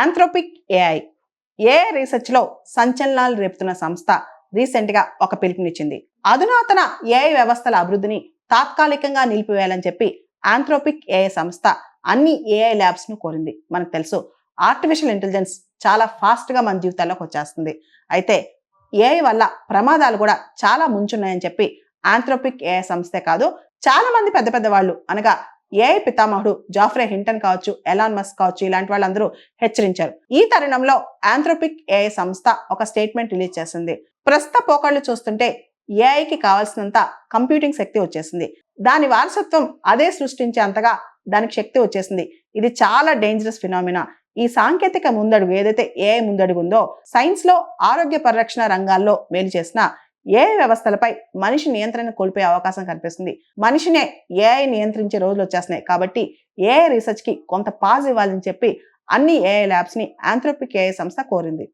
Anthropic AI AI research లో సంచలనాలు రేపుతున్న సంస్థ recent గా ఒక పిలుపునిచ్చింది. అధునాతన ఏఐ వ్యవస్థల అభివృద్ధిని తాత్కాలికంగా నిలిపివేయాలని చెప్పి ఆంథ్రోపిక్ ఏఐ సంస్థ అన్ని ఏఐ ల్యాబ్స్ ను కోరింది. మనకు తెలుసు, ఆర్టిఫిషియల్ ఇంటెలిజెన్స్ చాలా ఫాస్ట్ గా మన జీవితాల్లోకి వచ్చేస్తుంది. అయితే ఏఐ వల్ల ప్రమాదాలు కూడా చాలా ముంచున్నాయని చెప్పి ఆంథ్రోపిక్ ఏఐ సంస్థే కాదు, చాలా మంది పెద్ద పెద్ద వాళ్ళు అనగా ఏఐ పితామహుడు జాఫ్రే హింటన్ కావచ్చు, ఎలాన్ మస్క్ కావచ్చు, ఇలాంటి వాళ్ళందరూ హెచ్చరించారు. ఈ తరుణంలో ఆంథ్రోపిక్ ఏఐ సంస్థ ఒక స్టేట్మెంట్ రిలీజ్ చేసింది. ప్రస్తుత పోకళ్ళు చూస్తుంటే ఏఐకి కావాల్సినంత కంప్యూటింగ్ శక్తి వచ్చేసింది. దాని వారసత్వం అదే సృష్టించే అంతగా దానికి శక్తి వచ్చేసింది. ఇది చాలా డేంజరస్ ఫినామినా. ఈ సాంకేతిక ముందడుగు ఏదైతే ఏఐ ముందడుగు ఉందో, సైన్స్ లో ఆరోగ్య పరిరక్షణ రంగాల్లో మేలు చేసిన ఏఐ వ్యవస్థలపై మనిషి నియంత్రణ కోల్పోయే అవకాశం కనిపిస్తుంది. మనిషినే ఏఐ నియంత్రించే రోజులు వచ్చేస్తున్నాయి. కాబట్టి ఏఐ రీసెర్చ్ కి కొంత పాజ్ ఇవ్వాలని చెప్పి అన్ని ఏఐ ల్యాబ్స్ ని ఆంథ్రోపిక్ ఏఐ సంస్థ కోరింది.